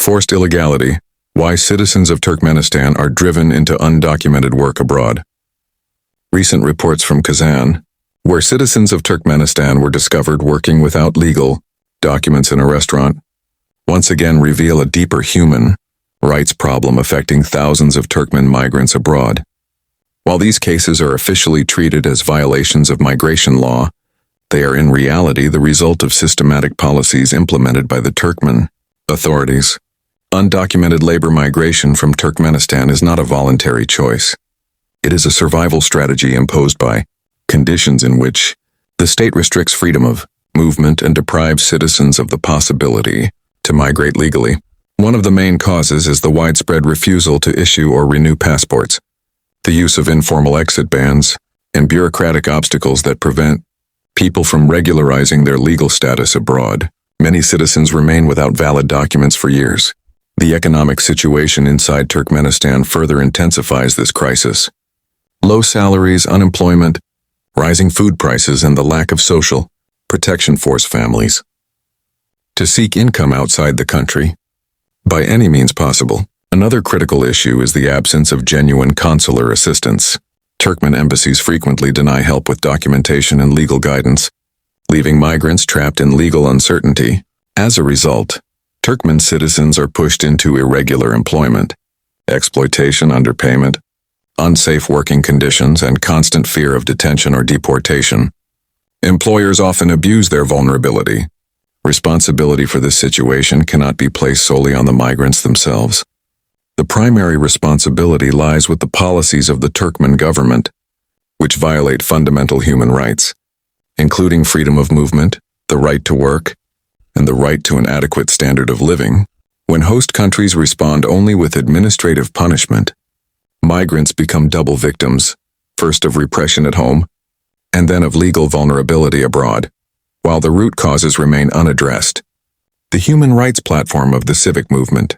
Forced illegality, why citizens of Turkmenistan are driven into undocumented work abroad. Recent reports from Kazan, where citizens of Turkmenistan were discovered working without legal documents in a restaurant, once again reveal a deeper human rights problem affecting thousands of Turkmen migrants abroad. While these cases are officially treated as violations of migration law, they are in reality the result of systematic policies implemented by the Turkmen authorities. Undocumented labor migration from Turkmenistan is not a voluntary choice. It is a survival strategy imposed by conditions in which the state restricts freedom of movement and deprives citizens of the possibility to migrate legally. One of the main causes is the widespread refusal to issue or renew passports, the use of informal exit bans, and bureaucratic obstacles that prevent people from regularizing their legal status abroad. Many citizens remain without valid documents for years. The economic situation inside Turkmenistan further intensifies this crisis. Low salaries, unemployment, rising food prices, and the lack of social protection force families to seek income outside the country by any means possible. Another critical issue is the absence of genuine consular assistance. Turkmen embassies frequently deny help with documentation and legal guidance, leaving migrants trapped in legal uncertainty. As a result, Turkmen citizens are pushed into irregular employment, exploitation, underpayment, unsafe working conditions, and constant fear of detention or deportation. Employers often abuse their vulnerability. Responsibility for this situation cannot be placed solely on the migrants themselves. The primary responsibility lies with the policies of the Turkmen government, which violate fundamental human rights, including freedom of movement, the right to work, and the right to an adequate standard of living. When host countries respond only with administrative punishment, migrants become double victims, first of repression at home, and then of legal vulnerability abroad, while the root causes remain unaddressed. The human rights platform of the Civic movement,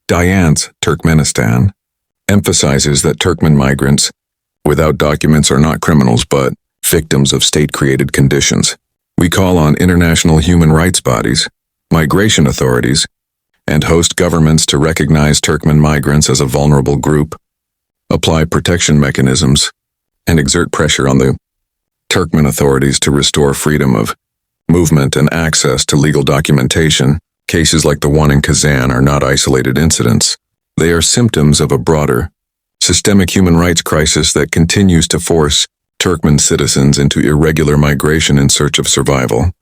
DAYANÇ, Turkmenistan, emphasizes that Turkmen migrants without documents are not criminals but victims of state-created conditions. We call on international human rights bodies, migration authorities, and host governments to recognize Turkmen migrants as a vulnerable group, apply protection mechanisms, and exert pressure on the Turkmen authorities to restore freedom of movement and access to legal documentation. Cases like the one in Kazan are not isolated incidents. They are symptoms of a broader, systemic human rights crisis that continues to force Turkmen citizens into irregular migration in search of survival.